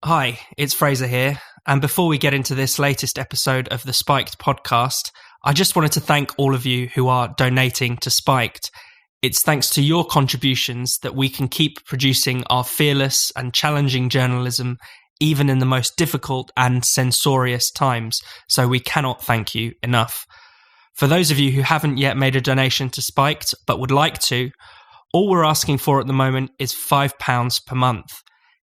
Hi, it's Fraser here, and before we get into this latest episode of the Spiked podcast, I just wanted to thank all of you who are donating to Spiked. It's thanks to your contributions that we can keep producing our fearless and challenging journalism even in the most difficult and censorious times, so we cannot thank you enough. For those of you who haven't yet made a donation to Spiked but would like to, all we're asking for at the moment is £5 per month.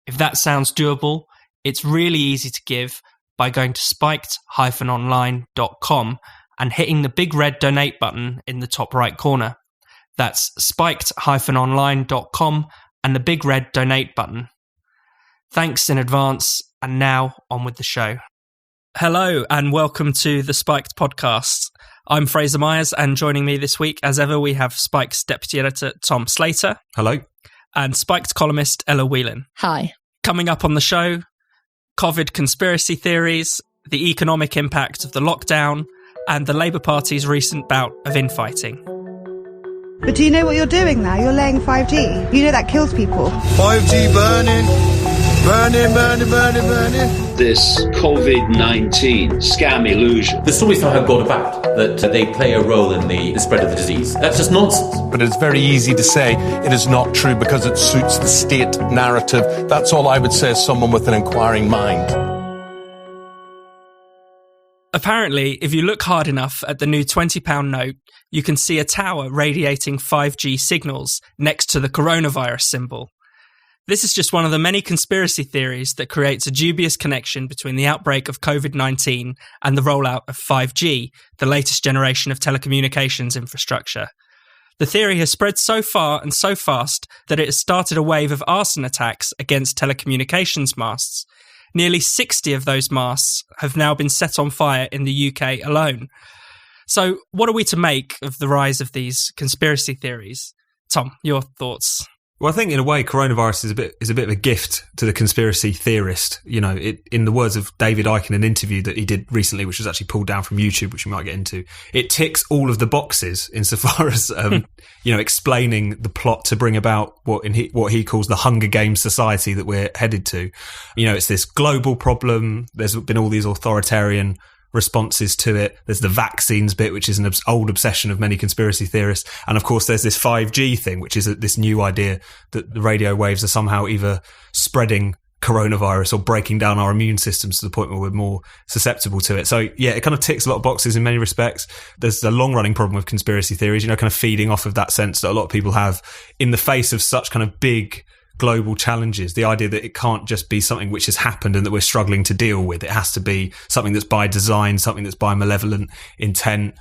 If that sounds doable, it's really easy to give by going to spiked-online.com and hitting the big red donate button in the top right corner. That's spiked-online.com and the big red donate button. Thanks in advance, and now on with the show. Hello and welcome to the Spiked podcast. I'm Fraser Myers, and joining me this week, as ever, we have Spike's deputy editor, Tom Slater. Hello. And Spiked columnist, Ella Whelan. Hi. Coming up on the show, COVID conspiracy theories, the economic impact of the lockdown, and the Labour Party's recent bout of infighting. But do you know what you're doing now? You're laying 5G. You know that kills people. 5G burning. This COVID-19 scam illusion. The stories somehow got about that they play a role in the spread of the disease. That's just nonsense. But it's very easy to say it is not true because it suits the state narrative. That's all I would say as someone with an inquiring mind. Apparently, if you look hard enough at the new £20 note, you can see a tower radiating 5G signals next to the coronavirus symbol. This is just one of the many conspiracy theories that creates a dubious connection between the outbreak of COVID-19 and the rollout of 5G, the latest generation of telecommunications infrastructure. The theory has spread so far and so fast that it has started a wave of arson attacks against telecommunications masts. Nearly 60 of those masts have now been set on fire in the UK alone. So what are we to make of the rise of these conspiracy theories? Tom, your thoughts? Well, I think in a way, coronavirus is a bit of a gift to the conspiracy theorist. You know, in the words of David Icke in an interview that he did recently, which was actually pulled down from YouTube, which we might get into, it ticks all of the boxes insofar as explaining the plot to bring about what he calls the Hunger Games society that we're headed to. You know, it's this global problem. There's been all these authoritarian responses to it. There's the vaccines bit, which is an old obsession of many conspiracy theorists. And of course, there's this 5G thing, which is this new idea that the radio waves are somehow either spreading coronavirus or breaking down our immune systems to the point where we're more susceptible to it. So yeah, it kind of ticks a lot of boxes in many respects. There's a long running problem with conspiracy theories, kind of feeding off of that sense that a lot of people have in the face of such kind of big global challenges, the idea that it can't just be something which has happened and that we're struggling to deal with. It has to be something that's by design, something that's by malevolent intent.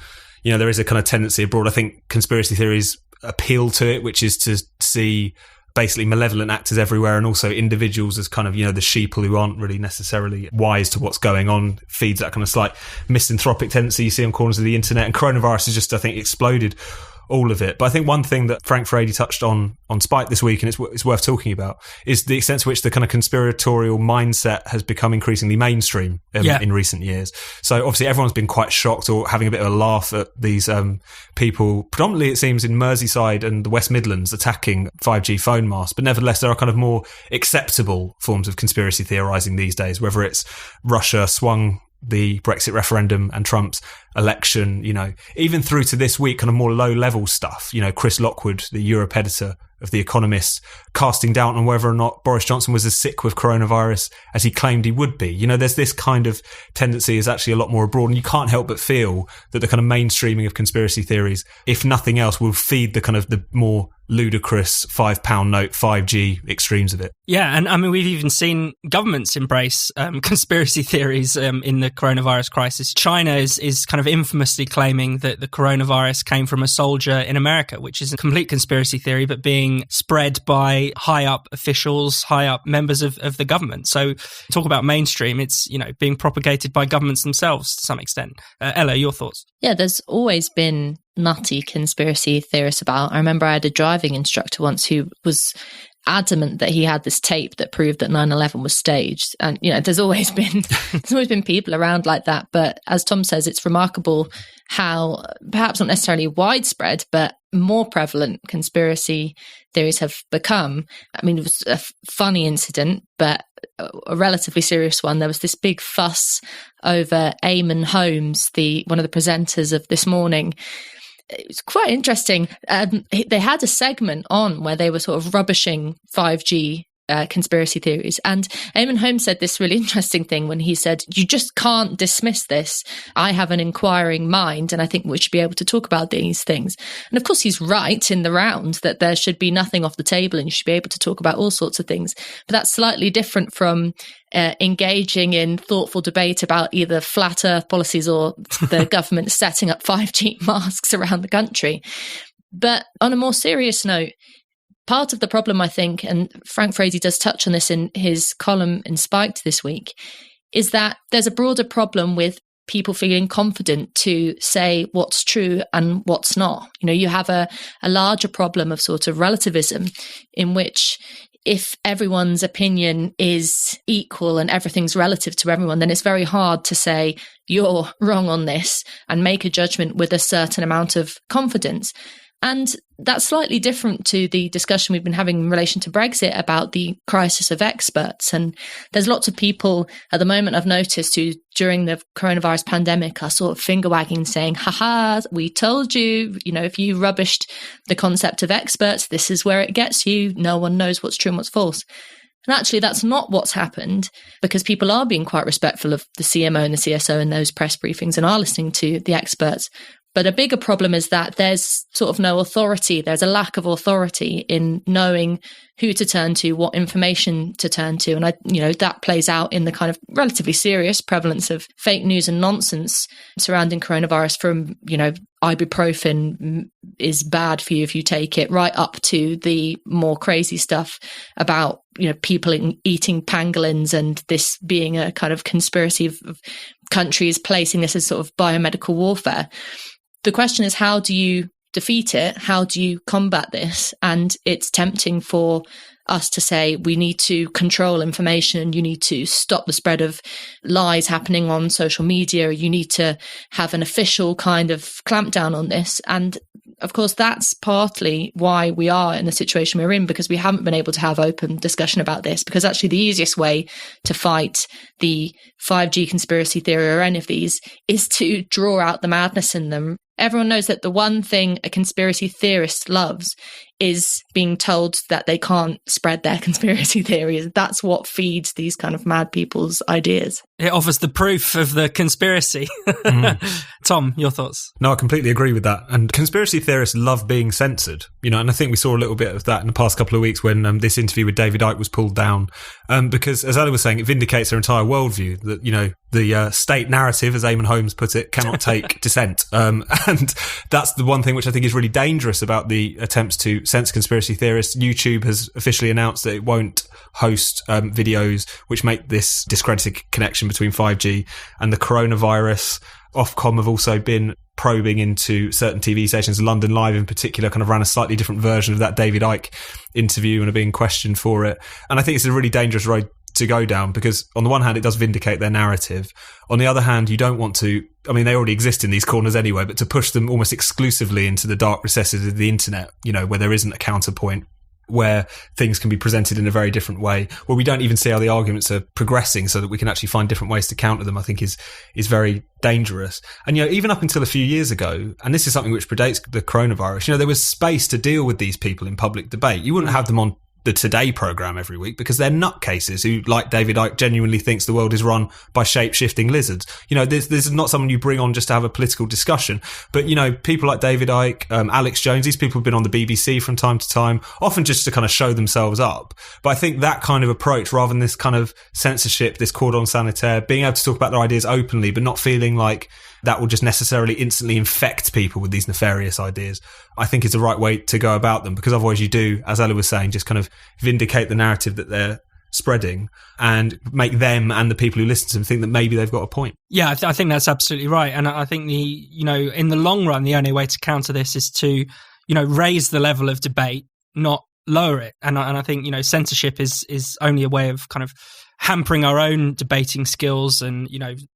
You know, there is a kind of tendency abroad. I think conspiracy theories appeal to it, which is to see basically malevolent actors everywhere and also individuals as kind of, the sheeple who aren't really necessarily wise to what's going on. Feeds that kind of slight misanthropic tendency you see on corners of the internet. And coronavirus has just, I think, exploded all of it. But I think one thing that Frank Furedi touched on Spike this week, and it's worth talking about, is the extent to which the kind of conspiratorial mindset has become increasingly mainstream in recent years. So obviously everyone's been quite shocked or having a bit of a laugh at these people, predominantly it seems in Merseyside and the West Midlands, attacking 5G phone masts. But nevertheless, there are kind of more acceptable forms of conspiracy theorising these days, whether it's Russia swung the Brexit referendum and Trump's election, even through to this week, kind of more low-level stuff. Chris Lockwood, the Europe editor of The Economist, casting doubt on whether or not Boris Johnson was as sick with coronavirus as he claimed he would be. There's this kind of tendency is actually a lot more abroad, and you can't help but feel that the kind of mainstreaming of conspiracy theories, if nothing else, will feed the kind of the more ludicrous £5 note 5G extremes of it. Yeah, and I mean, we've even seen governments embrace conspiracy theories in the coronavirus crisis. China is kind of infamously claiming that the coronavirus came from a soldier in America, which is a complete conspiracy theory, but being spread by high-up officials, high-up members of the government. So talk about mainstream, it's, being propagated by governments themselves to some extent. Ella, your thoughts? Yeah, there's always been nutty conspiracy theorists about. I remember I had a driving instructor once who was adamant that he had this tape that proved that 9/11 was staged. And, there's always been people around like that. But as Tom says, it's remarkable how perhaps not necessarily widespread, but more prevalent conspiracy theories have become. I mean, it was a funny incident, but a relatively serious one. There was this big fuss over Eamon Holmes, one of the presenters of This Morning. It was quite interesting. They had a segment on where they were sort of rubbishing 5G conspiracy theories. And Eamon Holmes said this really interesting thing when he said, you just can't dismiss this. I have an inquiring mind, and I think we should be able to talk about these things. And of course, he's right in the round that there should be nothing off the table and you should be able to talk about all sorts of things. But that's slightly different from engaging in thoughtful debate about either flat earth policies or the government setting up 5G masks around the country. But on a more serious note, part of the problem, I think, and Frank Fraser does touch on this in his column in Spiked this week, is that there's a broader problem with people feeling confident to say what's true and what's not. You have a larger problem of sort of relativism in which if everyone's opinion is equal and everything's relative to everyone, then it's very hard to say you're wrong on this and make a judgment with a certain amount of confidence. And that's slightly different to the discussion we've been having in relation to Brexit about the crisis of experts. And there's lots of people at the moment I've noticed who during the coronavirus pandemic are sort of finger wagging saying, haha, we told you, if you rubbished the concept of experts, this is where it gets you. No one knows what's true and what's false. And actually, that's not what's happened, because people are being quite respectful of the CMO and the CSO in those press briefings and are listening to the experts. But a bigger problem is that there's sort of no authority. There's a lack of authority in knowing who to turn to, what information to turn to. And that plays out in the kind of relatively serious prevalence of fake news and nonsense surrounding coronavirus, from, ibuprofen is bad for you if you take it, right up to the more crazy stuff about, people eating pangolins and this being a kind of conspiracy of countries placing this as sort of biomedical warfare. The question is, how do you defeat it? How do you combat this? And it's tempting for us to say we need to control information, you need to stop the spread of lies happening on social media, you need to have an official kind of clampdown on this. And of course, that's partly why we are in the situation we're in, because we haven't been able to have open discussion about this, because actually the easiest way to fight the 5G conspiracy theory or any of these is to draw out the madness in them. Everyone knows that the one thing a conspiracy theorist loves is being told that they can't spread their conspiracy theories. That's what feeds these kind of mad people's ideas. It offers the proof of the conspiracy. Tom, your thoughts? No, I completely agree with that. And conspiracy theorists love being censored, and I think we saw a little bit of that in the past couple of weeks when this interview with David Icke was pulled down. Because, as Ali was saying, it vindicates their entire worldview that, the state narrative, as Eamon Holmes put it, cannot take dissent. And that's the one thing which I think is really dangerous about the attempts to censor conspiracy theorists. YouTube has officially announced that it won't host videos which make this discredited connection between 5G and the coronavirus. Ofcom have also been probing into certain TV stations. London Live in particular kind of ran a slightly different version of that David Icke interview and are being questioned for it. And I think it's a really dangerous road to go down, because on the one hand it does vindicate their narrative, on the other hand you don't want to, they already exist in these corners anyway, but to push them almost exclusively into the dark recesses of the internet, where there isn't a counterpoint, where things can be presented in a very different way, where we don't even see how the arguments are progressing so that we can actually find different ways to counter them, I think is very dangerous. And, even up until a few years ago, and this is something which predates the coronavirus, there was space to deal with these people in public debate. You wouldn't have them on the Today programme every week because they're nutcases who, like David Icke, genuinely thinks the world is run by shape-shifting lizards. This is not someone you bring on just to have a political discussion. But, people like David Icke, Alex Jones, these people have been on the BBC from time to time, often just to kind of show themselves up. But I think that kind of approach, rather than this kind of censorship, this cordon sanitaire, being able to talk about their ideas openly, but not feeling like that will just necessarily instantly infect people with these nefarious ideas, I think is the right way to go about them, because otherwise you do, as Ella was saying, just kind of vindicate the narrative that they're spreading and make them and the people who listen to them think that maybe they've got a point. Yeah, I think that's absolutely right. And I think in the long run, the only way to counter this is to, raise the level of debate, not lower it. And I think, censorship is only a way of kind of hampering our own debating skills and,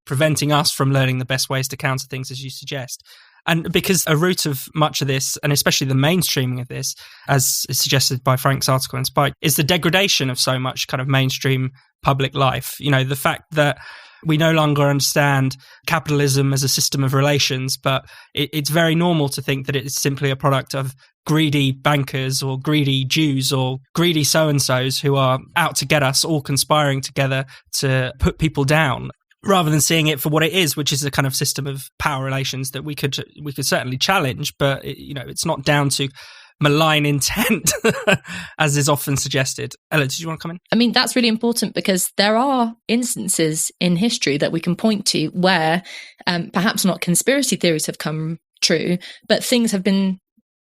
preventing us from learning the best ways to counter things, as you suggest. And because a root of much of this, and especially the mainstreaming of this, as is suggested by Frank's article in Spike, is the degradation of so much kind of mainstream public life. The fact that we no longer understand capitalism as a system of relations, but it's very normal to think that it's simply a product of greedy bankers or greedy Jews or greedy so-and-sos who are out to get us, all conspiring together to put people down, rather than seeing it for what it is, which is a kind of system of power relations that we could certainly challenge, but it's not down to malign intent, as is often suggested. Ella, did you want to come in? I mean, that's really important because there are instances in history that we can point to where perhaps not conspiracy theories have come true, but things have been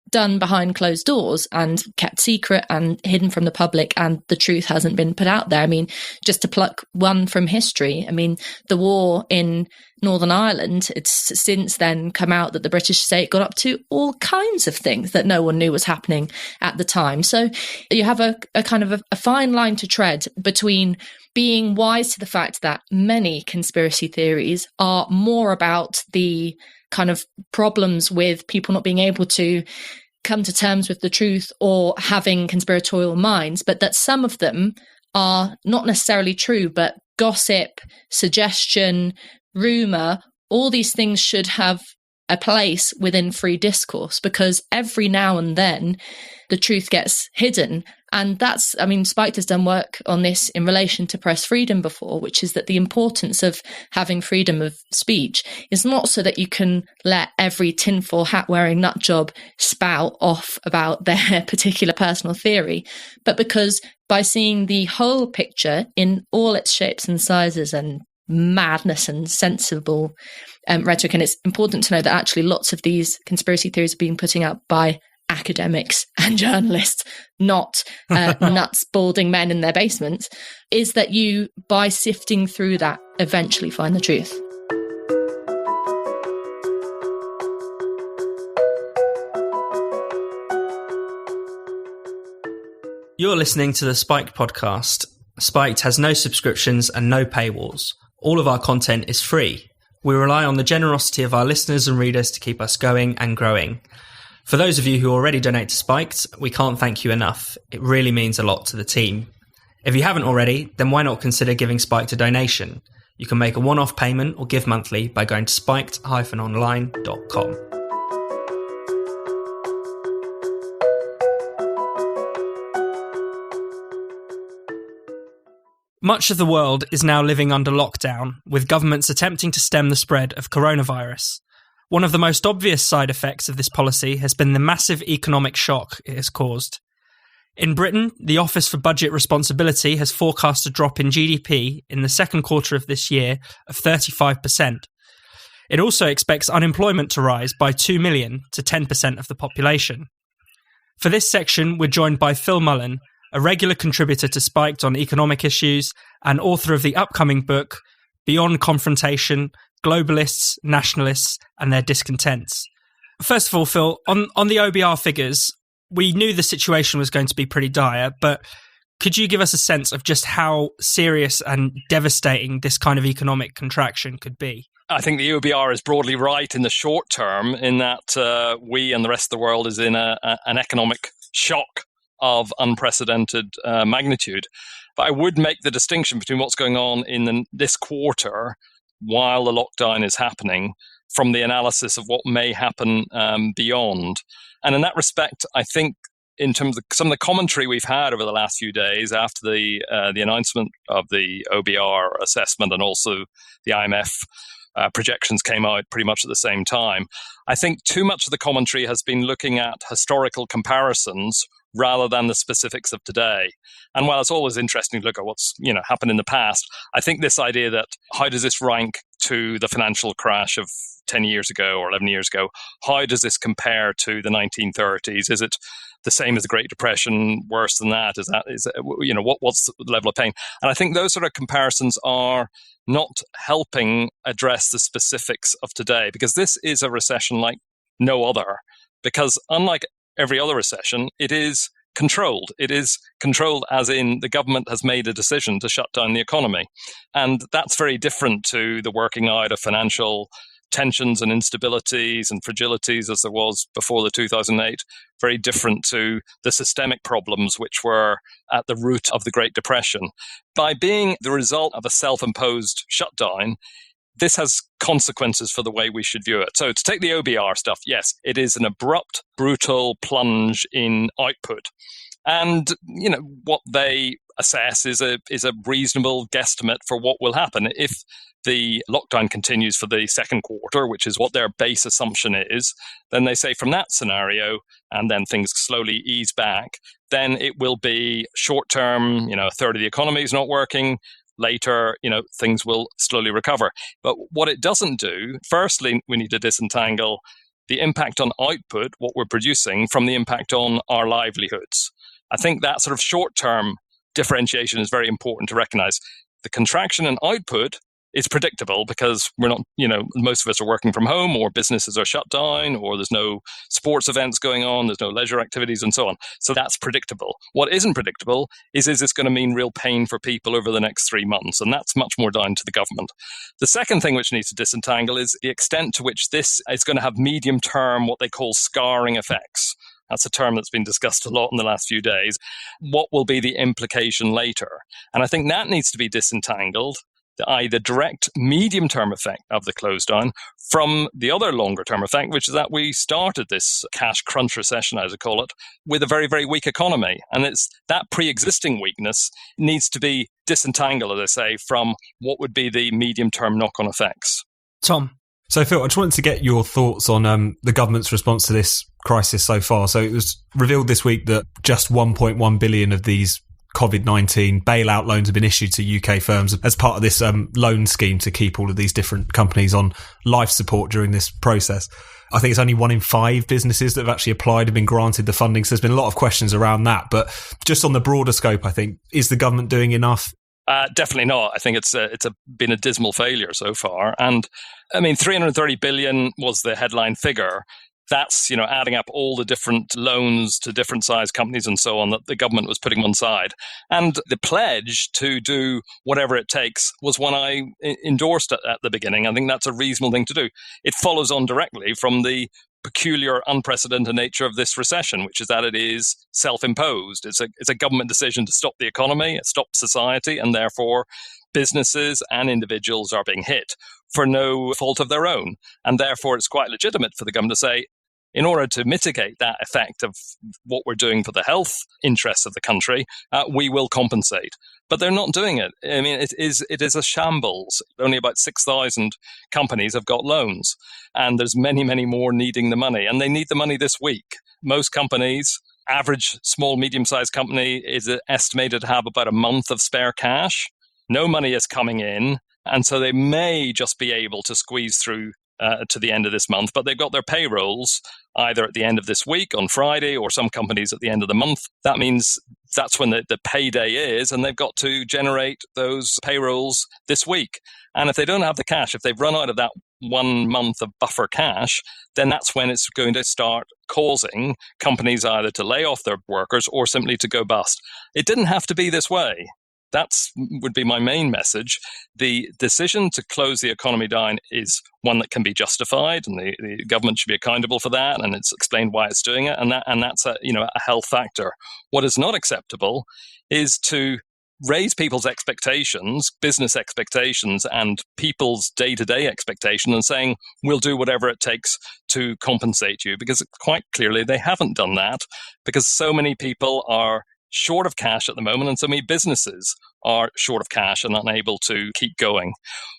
done behind closed doors and kept secret and hidden from the public, and the truth hasn't been put out there. I mean, just to pluck one from history, I mean, the war in Northern Ireland, it's since then come out that the British state got up to all kinds of things that no one knew was happening at the time. So you have a kind of a fine line to tread between being wise to the fact that many conspiracy theories are more about the kind of problems with people not being able to come to terms with the truth or having conspiratorial minds, but that some of them are not necessarily true, but gossip, suggestion, rumour, all these things should have a place within free discourse, because every now and then the truth gets hidden. And that's, I mean, Spike has done work on this in relation to press freedom before, which is that the importance of having freedom of speech is not so that you can let every tinfoil hat wearing nut job spout off about their particular personal theory, but because by seeing the whole picture in all its shapes and sizes and madness and sensible rhetoric. And it's important to know that actually lots of these conspiracy theories are being put out by academics and journalists, not nuts balding men in their basements, is that you, by sifting through that, eventually find the truth. You're listening to the Spiked podcast. Spiked has no subscriptions and no paywalls. All of our content is free. We rely on the generosity of our listeners and readers to keep us going and growing. For those of you who already donate to Spiked, we can't thank you enough. It really means a lot to the team. If you haven't already, then why not consider giving Spiked a donation? You can make a one-off payment or give monthly by going to spiked-online.com. Much of the world is now living under lockdown, with governments attempting to stem the spread of coronavirus. One of the most obvious side effects of this policy has been the massive economic shock it has caused. In Britain, the Office for Budget Responsibility has forecast a drop in GDP in the second quarter of this year of 35%. It also expects unemployment to rise by 2 million to 10% of the population. For this section, we're joined by Phil Mullan, a regular contributor to Spiked on economic issues and author of the upcoming book, Beyond Confrontation, Globalists, Nationalists and Their Discontents. First of all, Phil, on the OBR figures, we knew the situation was going to be pretty dire, but could you give us a sense of just how serious and devastating this kind of economic contraction could be? I think the OBR is broadly right in the short term in that we and the rest of the world is in an economic shock of unprecedented magnitude. But I would make the distinction between what's going on in this quarter while the lockdown is happening from the analysis of what may happen beyond. And in that respect, I think in terms of some of the commentary we've had over the last few days after the announcement of the OBR assessment and also the IMF projections came out pretty much at the same time, I think too much of the commentary has been looking at historical comparisons rather than the specifics of today. And while it's always interesting to look at what's happened in the past, I think this idea that how does this rank to the financial crash of 10 years ago or 11 years ago? How does this compare to the 1930s? Is it the same as the Great Depression, worse than that? What's the level of pain? And I think those sort of comparisons are not helping address the specifics of today, because this is a recession like no other. Because unlike every other recession, it is controlled. It is controlled as in the government has made a decision to shut down the economy. And that's very different to the working out of financial tensions and instabilities and fragilities as there was before the 2008, very different to the systemic problems which were at the root of the Great Depression. By being the result of a self-imposed shutdown, this has consequences for the way we should view it. So to take the OBR stuff, yes, it is an abrupt, brutal plunge in output. And, what they assess is a reasonable guesstimate for what will happen. If the lockdown continues for the second quarter, which is what their base assumption is, then they say from that scenario, and then things slowly ease back, then it will be short term, a third of the economy is not working. Later, things will slowly recover. But what it doesn't do, firstly, we need to disentangle the impact on output, what we're producing, from the impact on our livelihoods. I think that sort of short-term differentiation is very important to recognize. The contraction in output is predictable because we're not, most of us are working from home, or businesses are shut down, or there's no sports events going on, there's no leisure activities and so on. So that's predictable. What isn't predictable is this going to mean real pain for people over the next 3 months? And that's much more down to the government. The second thing which needs to disentangle is the extent to which this is going to have medium-term, what they call scarring effects. That's a term that's been discussed a lot in the last few days. What will be the implication later? And I think that needs to be disentangled, the direct medium-term effect of the close down from the other longer-term effect, which is that we started this cash crunch recession, as I call it, with a very, very weak economy. And it's that pre-existing weakness needs to be disentangled, as I say, from what would be the medium-term knock-on effects. Tom? So, Phil, I just wanted to get your thoughts on the government's response to this crisis so far. So it was revealed this week that just 1.1 billion of these COVID-19 bailout loans have been issued to UK firms as part of this loan scheme to keep all of these different companies on life support during this process. I think it's only 1 in 5 businesses that have actually applied and been granted the funding. So there's been a lot of questions around that. But just on the broader scope, I think, is the government doing enough? Definitely not. I think it's been a dismal failure so far. And I mean, 330 billion was the headline figure. That's, adding up all the different loans to different size companies and so on that the government was putting one side. And the pledge to do whatever it takes was one I endorsed at the beginning. I think that's a reasonable thing to do. It follows on directly from the peculiar, unprecedented nature of this recession, which is that it is self-imposed. It's a government decision to stop the economy, it stops society, and therefore businesses and individuals are being hit for no fault of their own. And therefore, it's quite legitimate for the government to say, in order to mitigate that effect of what we're doing for the health interests of the country, we will compensate. But they're not doing it. I mean, it is a shambles. Only about 6,000 companies have got loans, and there's many, many more needing the money. And they need the money this week. Most companies, average small, medium-sized company, is estimated to have about a month of spare cash. No money is coming in, and so they may just be able to squeeze through to the end of this month, but they've got their payrolls either at the end of this week on Friday, or some companies at the end of the month. That means that's when the payday is, and they've got to generate those payrolls this week. And if they don't have the cash, if they've run out of that 1 month of buffer cash, then that's when it's going to start causing companies either to lay off their workers or simply to go bust. It didn't have to be this way. That would be my main message. The decision to close the economy down is one that can be justified, and the government should be accountable for that, and it's explained why it's doing it, and that's a health factor. What is not acceptable is to raise people's expectations, business expectations, and people's day-to-day expectations, and saying, we'll do whatever it takes to compensate you, because quite clearly they haven't done that, because so many people are short of cash at the moment, and so many businesses are short of cash and unable to keep going.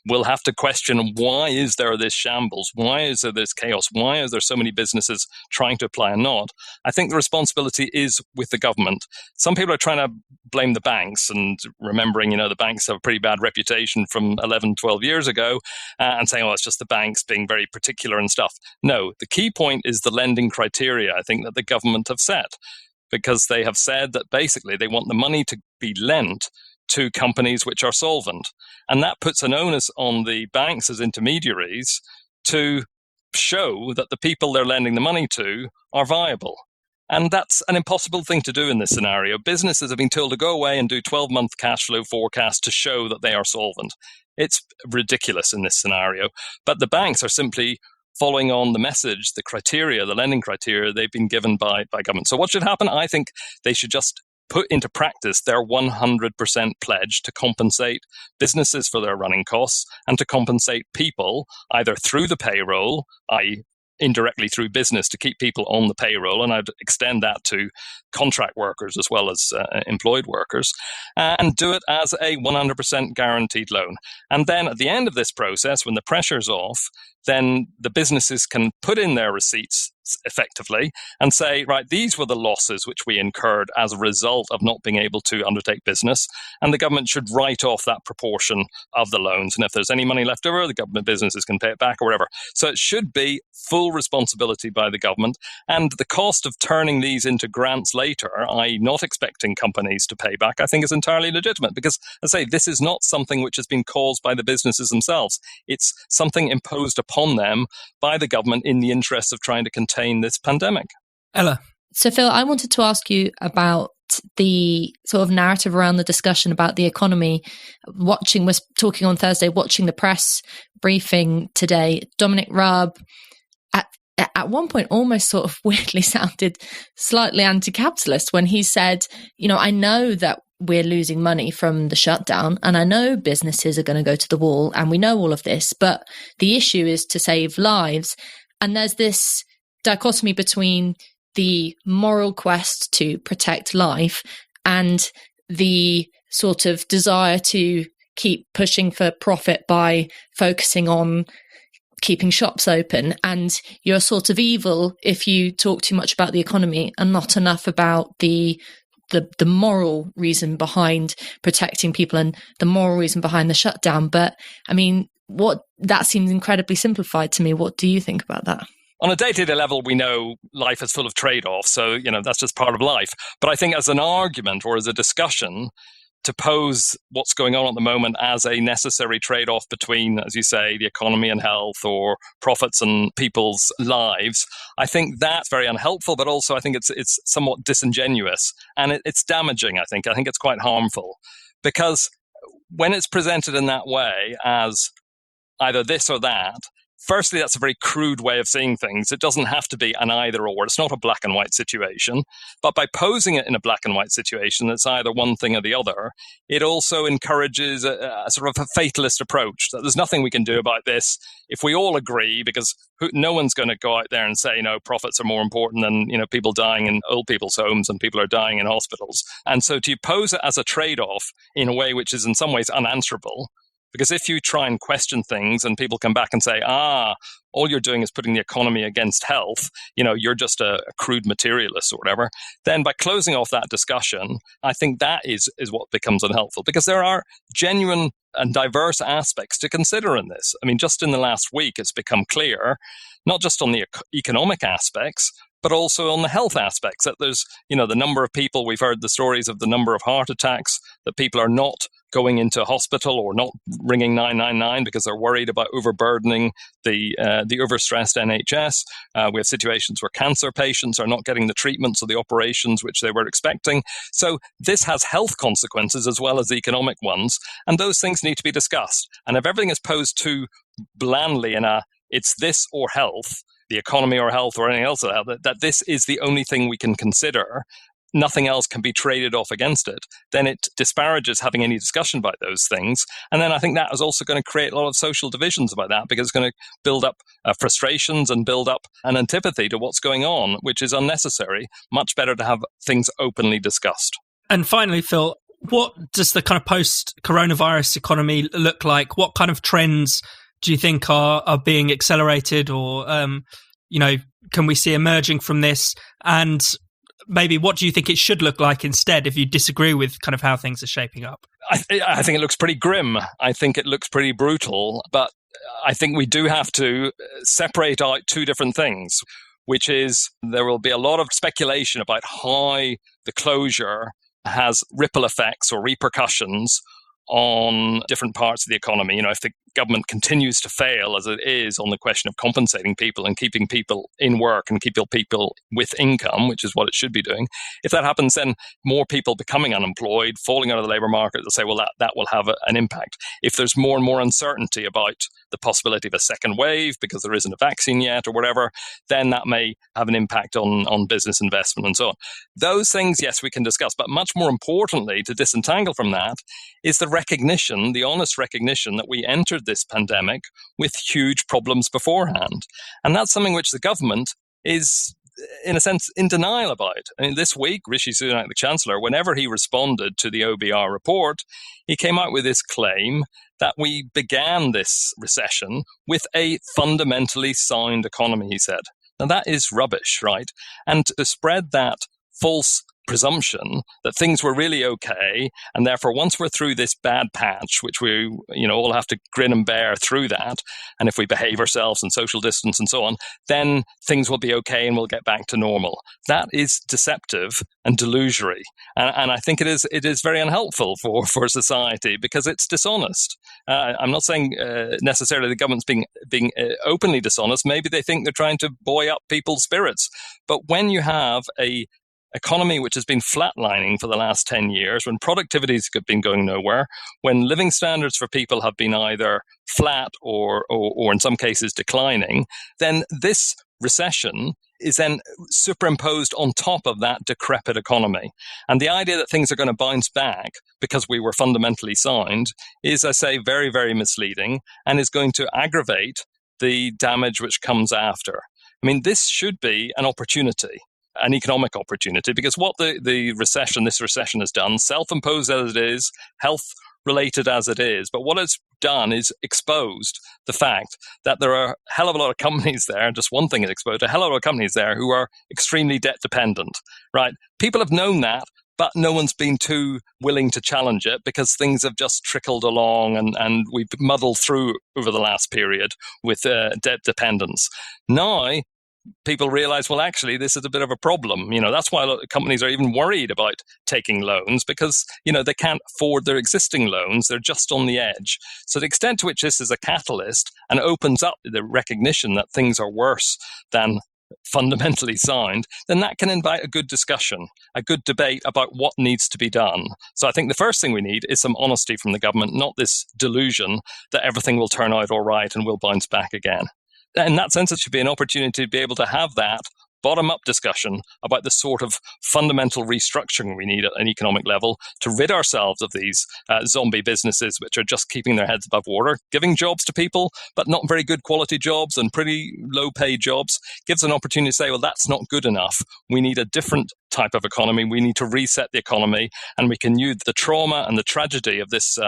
We'll have to question, why is there this shambles? Why is there this chaos? Why is there so many businesses trying to apply and not? I think the responsibility is with the government. Some people are trying to blame the banks, and remembering, the banks have a pretty bad reputation from 11, 12 years ago, and saying, it's just the banks being very particular and stuff. No, the key point is the lending criteria, I think, that the government have set. Because they have said that basically they want the money to be lent to companies which are solvent. And that puts an onus on the banks as intermediaries to show that the people they're lending the money to are viable. And that's an impossible thing to do in this scenario. Businesses have been told to go away and do 12-month cash flow forecasts to show that they are solvent. It's ridiculous in this scenario. But the banks are simply following on the message, the criteria, the lending criteria they've been given by government. So what should happen? I think they should just put into practice their 100% pledge to compensate businesses for their running costs and to compensate people either through the payroll, i.e., indirectly through business to keep people on the payroll, and I'd extend that to contract workers as well as employed workers, and do it as a 100% guaranteed loan. And then at the end of this process, when the pressure's off, then the businesses can put in their receipts effectively and say, right, these were the losses which we incurred as a result of not being able to undertake business, and the government should write off that proportion of the loans. And if there's any money left over, the government businesses can pay it back or whatever. So it should be full responsibility by the government, and the cost of turning these into grants later, i.e. not expecting companies to pay back, I think is entirely legitimate because, as I say, this is not something which has been caused by the businesses themselves. It's something imposed upon them by the government in the interest of trying to contain this pandemic. Ella. So, Phil, I wanted to ask you about the sort of narrative around the discussion about the economy. Was talking on Thursday, watching the press briefing today. Dominic Raab at one point almost sort of weirdly sounded slightly anti-capitalist when he said, I know that we're losing money from the shutdown, and I know businesses are going to go to the wall, and we know all of this, but the issue is to save lives. And there's this dichotomy between the moral quest to protect life and the sort of desire to keep pushing for profit by focusing on keeping shops open. And you're sort of evil if you talk too much about the economy and not enough about the moral reason behind protecting people and the moral reason behind the shutdown. But I mean, that seems incredibly simplified to me. What do you think about that? On a day-to-day level, we know life is full of trade-offs, so, that's just part of life. But I think as an argument or as a discussion, to pose what's going on at the moment as a necessary trade-off between, as you say, the economy and health or profits and people's lives, I think that's very unhelpful, but also I think it's somewhat disingenuous and it's damaging, I think. I think it's quite harmful because when it's presented in that way as either this or that, firstly, that's a very crude way of seeing things. It doesn't have to be an either or. It's not a black and white situation. But by posing it in a black and white situation that's either one thing or the other, it also encourages a sort of a fatalist approach, that there's nothing we can do about this if we all agree, because no one's going to go out there and say, profits are more important than, people dying in old people's homes and people are dying in hospitals. And so to pose it as a trade-off in a way which is in some ways unanswerable, because if you try and question things and people come back and say, all you're doing is putting the economy against health, you're just a crude materialist or whatever, then by closing off that discussion, I think that is what becomes unhelpful, because there are genuine and diverse aspects to consider in this. I mean, just in the last week, it's become clear, not just on the economic aspects, but also on the health aspects, that there's, the number of people, we've heard the stories of the number of heart attacks, that people are not going into hospital or not ringing 999 because they're worried about overburdening the overstressed NHS. We have situations where cancer patients are not getting the treatments or the operations which they were expecting. So this has health consequences as well as economic ones, and those things need to be discussed. And if everything is posed too blandly in it's this or health, the economy or health or anything else, that this is the only thing we can consider, nothing else can be traded off against it, then it disparages having any discussion about those things. And then I think that is also going to create a lot of social divisions about that, because it's going to build up frustrations and build up an antipathy to what's going on, which is unnecessary. Much better to have things openly discussed. And finally, Phil, what does the kind of post-coronavirus economy look like? What kind of trends do you think are being accelerated or, can we see emerging from this? And maybe what do you think it should look like instead if you disagree with kind of how things are shaping up? I think it looks pretty grim. I think it looks pretty brutal. But I think we do have to separate out two different things, which is there will be a lot of speculation about how the closure has ripple effects or repercussions on different parts of the economy. If the government continues to fail as it is on the question of compensating people and keeping people in work and keeping people with income, which is what it should be doing, if that happens, then more people becoming unemployed, falling out of the labour market, they'll say, well, that will have an impact. If there's more and more uncertainty about the possibility of a second wave because there isn't a vaccine yet or whatever, then that may have an impact on business investment and so on. Those things, yes, we can discuss. But much more importantly, to disentangle from that, is the recognition, the honest recognition that we entered this pandemic with huge problems beforehand. And that's something which the government is, in a sense, in denial about. I mean, this week, Rishi Sunak, the Chancellor, whenever he responded to the OBR report, he came out with this claim that we began this recession with a fundamentally sound economy, he said. Now, that is rubbish, right? And to spread that false presumption that things were really okay, and therefore once we're through this bad patch, which we all have to grin and bear through that, and if we behave ourselves and social distance and so on, then things will be okay and we'll get back to normal. That is deceptive and delusory, and I think it is very unhelpful for society because it's dishonest. I'm not saying necessarily the government's being openly dishonest. Maybe they think they're trying to buoy up people's spirits, but when you have a economy which has been flatlining for the last 10 years, when productivity's been going nowhere, when living standards for people have been either flat or in some cases declining, then this recession is then superimposed on top of that decrepit economy. And the idea that things are going to bounce back because we were fundamentally sound is, I say, very, very misleading and is going to aggravate the damage which comes after. I mean, this should be an opportunity, an economic opportunity, because what this recession has done, self-imposed as it is, health-related as it is, but what it's done is exposed the fact that there are a hell of a lot of companies there, just one thing it exposed, a hell of a lot of companies there who are extremely debt-dependent, right? People have known that, but no one's been too willing to challenge it because things have just trickled along and we've muddled through over the last period with debt dependence. Now, people realize, well, actually, this is a bit of a problem. That's why a lot of companies are even worried about taking loans because, they can't afford their existing loans. They're just on the edge. So the extent to which this is a catalyst and opens up the recognition that things are worse than fundamentally sound, then that can invite a good discussion, a good debate about what needs to be done. So I think the first thing we need is some honesty from the government, not this delusion that everything will turn out all right and we'll bounce back again. In that sense, it should be an opportunity to be able to have that bottom-up discussion about the sort of fundamental restructuring we need at an economic level to rid ourselves of these zombie businesses which are just keeping their heads above water, giving jobs to people, but not very good quality jobs and pretty low-paid jobs, gives an opportunity to say, well, that's not good enough. We need a different type of economy. We need to reset the economy, and we can use the trauma and the tragedy of this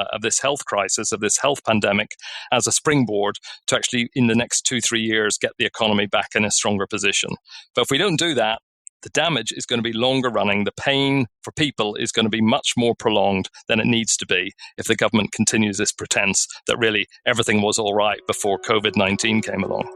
health crisis, of this health pandemic, as a springboard to actually, in the next 2-3 years, get the economy back in a stronger position. But if we don't do that, the damage is going to be longer running. The pain for people is going to be much more prolonged than it needs to be if the government continues this pretense that really everything was all right before COVID-19 came along.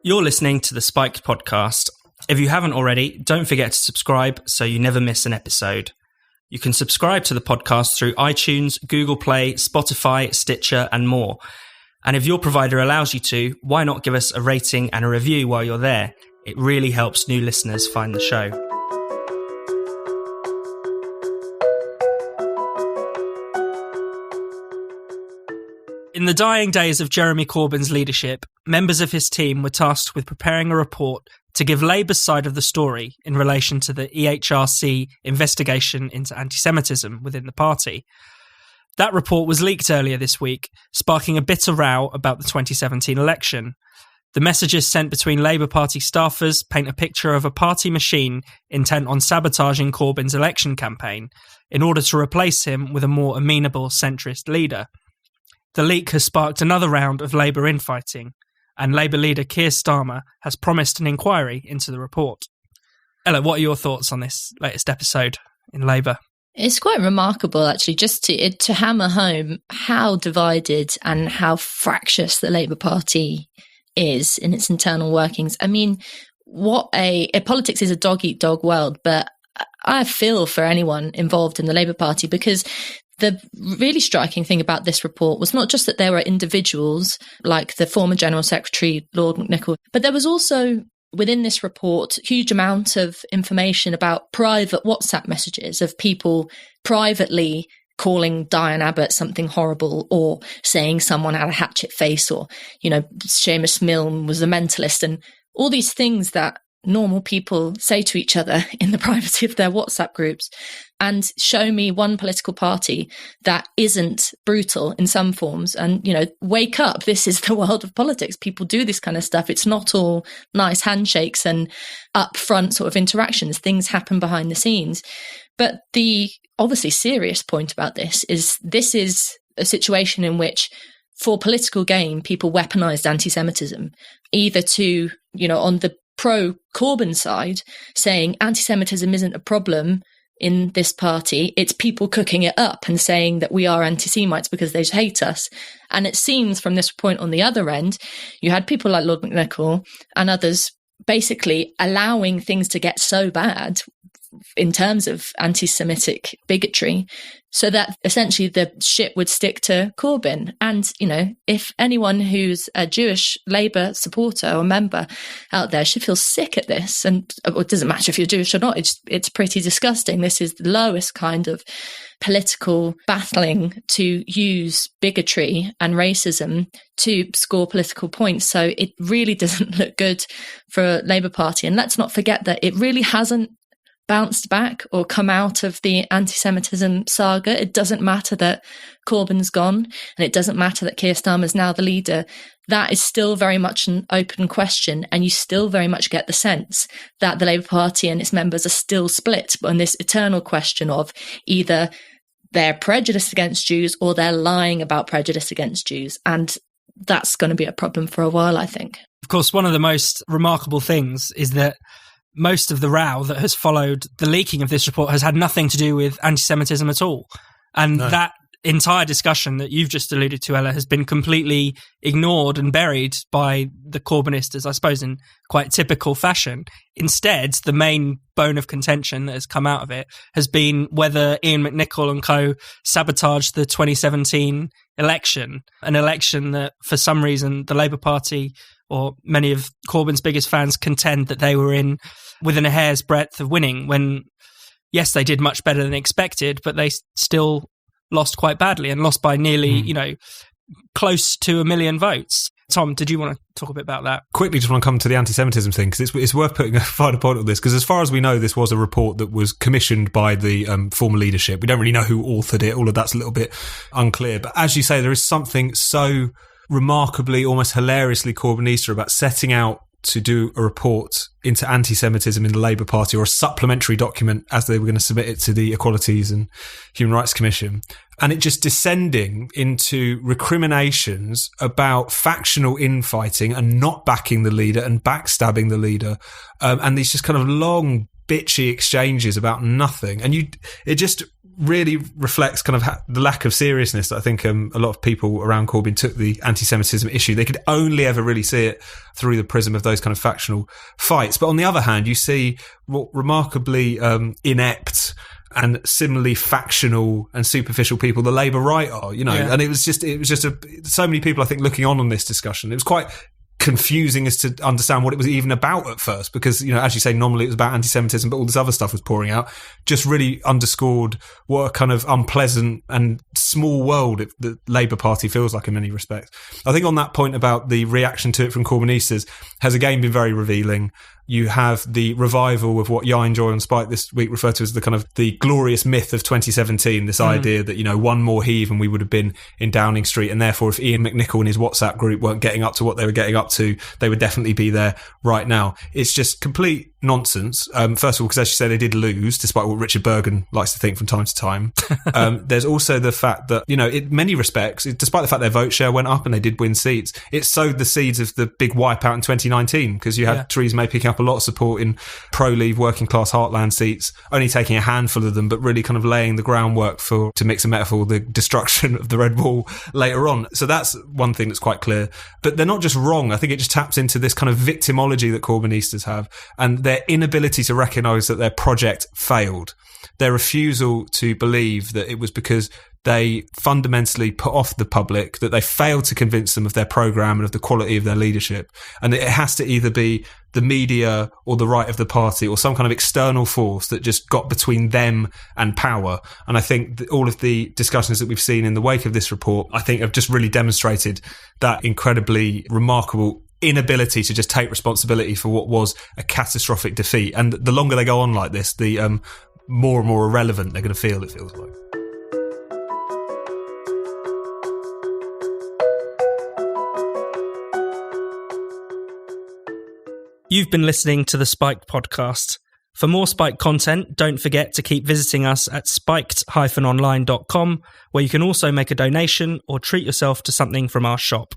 You're listening to the Spiked podcast. If you haven't already, don't forget to subscribe so you never miss an episode. You can subscribe to the podcast through iTunes, Google Play, Spotify, Stitcher, and more. And if your provider allows you to, why not give us a rating and a review while you're there? It really helps new listeners find the show. In the dying days of Jeremy Corbyn's leadership, members of his team were tasked with preparing a report to give Labour's side of the story in relation to the EHRC investigation into anti-Semitism within the party. That report was leaked earlier this week, sparking a bitter row about the 2017 election. The messages sent between Labour Party staffers paint a picture of a party machine intent on sabotaging Corbyn's election campaign in order to replace him with a more amenable centrist leader. The leak has sparked another round of Labour infighting, and Labour leader Keir Starmer has promised an inquiry into the report. Ella, what are your thoughts on this latest episode in Labour? It's quite remarkable, actually, just to hammer home how divided and how fractious the Labour Party is in its internal workings. I mean, politics is a dog-eat-dog world, but I feel for anyone involved in the Labour Party, because the really striking thing about this report was not just that there were individuals like the former General Secretary, Lord McNichol, but there was also within this report huge amount of information about private WhatsApp messages of people privately calling Diane Abbott something horrible, or saying someone had a hatchet face, or, Seamus Milne was a mentalist, and all these things that normal people say to each other in the privacy of their WhatsApp groups. And show me one political party that isn't brutal in some forms. And, wake up. This is the world of politics. People do this kind of stuff. It's not all nice handshakes and upfront sort of interactions. Things happen behind the scenes. But the obviously serious point about this is a situation in which, for political gain, people weaponized anti-Semitism, either to, on the pro-Corbyn side, saying anti-Semitism isn't a problem in this party, it's people cooking it up and saying that we are anti-Semites because they hate us. And it seems from this point on the other end, you had people like Lord McNichol and others basically allowing things to get so bad in terms of anti-Semitic bigotry, so that essentially the shit would stick to Corbyn. And, if anyone who's a Jewish Labour supporter or member out there should feel sick at this, and it doesn't matter if you're Jewish or not, it's pretty disgusting. This is the lowest kind of political battling to use bigotry and racism to score political points. So it really doesn't look good for Labour Party. And let's not forget that it really hasn't bounced back or come out of the anti-Semitism saga. It doesn't matter that Corbyn's gone, and it doesn't matter that Keir Starmer's now the leader. That is still very much an open question, and you still very much get the sense that the Labour Party and its members are still split on this eternal question of either they're prejudiced against Jews or they're lying about prejudice against Jews. And that's going to be a problem for a while, I think. Of course, one of the most remarkable things is that most of the row that has followed the leaking of this report has had nothing to do with anti-Semitism at all. And that entire discussion that you've just alluded to, Ella, has been completely ignored and buried by the Corbynistas, I suppose, in quite typical fashion. Instead, the main bone of contention that has come out of it has been whether Ian McNichol and co sabotaged the 2017 election, an election that, for some reason, the Labour Party or many of Corbyn's biggest fans contend that they were in within a hair's breadth of winning, when, yes, they did much better than expected, but they still lost quite badly and lost by nearly, close to 1 million votes. Tom, did you want to talk a bit about that? Quickly, just want to come to the anti-Semitism thing, because it's worth putting a finer point on this, because as far as we know, this was a report that was commissioned by the former leadership. We don't really know who authored it. All of that's a little bit unclear. But as you say, there is something so remarkably, almost hilariously Corbynista about setting out to do a report into anti-Semitism in the Labour Party, or a supplementary document as they were going to submit it to the Equalities and Human Rights Commission, and it just descending into recriminations about factional infighting and not backing the leader and backstabbing the leader, and these just kind of long bitchy exchanges about nothing. And it just really reflects kind of the lack of seriousness that I think a lot of people around Corbyn took the anti-Semitism issue. They could only ever really see it through the prism of those kind of factional fights. But on the other hand, you see what remarkably inept and similarly factional and superficial people the Labour right are, and it was just so many people, I think, looking on this discussion. It was quite confusing as to understand what it was even about at first, because, as you say, normally it was about anti-Semitism, but all this other stuff was pouring out, just really underscored what a kind of unpleasant and small world the Labour Party feels like in many respects. I think on that point about the reaction to it from Corbynistas has again been very revealing. You have the revival of what Yain Joy on Spike this week referred to as the kind of the glorious myth of 2017, this idea that, one more heave and we would have been in Downing Street, and therefore if Ian McNichol and his WhatsApp group weren't getting up to what they were getting up to, they would definitely be there right now. It's just complete nonsense. First of all, because as you say, they did lose, despite what Richard Bergen likes to think from time to time. There's also the fact that, in many respects, despite the fact their vote share went up and they did win seats, it sowed the seeds of the big wipeout in 2019, because you had Theresa May picking up a lot of support in pro-Leave working class heartland seats, only taking a handful of them, but really kind of laying the groundwork for, to mix a metaphor, the destruction of the Red Wall later on. So that's one thing that's quite clear. But they're not just wrong. I think it just taps into this kind of victimology that Corbynistas have, and their inability to recognise that their project failed. Their refusal to believe that it was because they fundamentally put off the public, that they failed to convince them of their programme and of the quality of their leadership. And it has to either be the media or the right of the party or some kind of external force that just got between them and power. And I think that all of the discussions that we've seen in the wake of this report, I think have just really demonstrated that incredibly remarkable inability to just take responsibility for what was a catastrophic defeat. And the longer they go on like this, the more and more irrelevant they're going to feel, it feels like. You've been listening to the Spiked podcast. For more Spiked content, don't forget to keep visiting us at spiked-online.com, where you can also make a donation or treat yourself to something from our shop.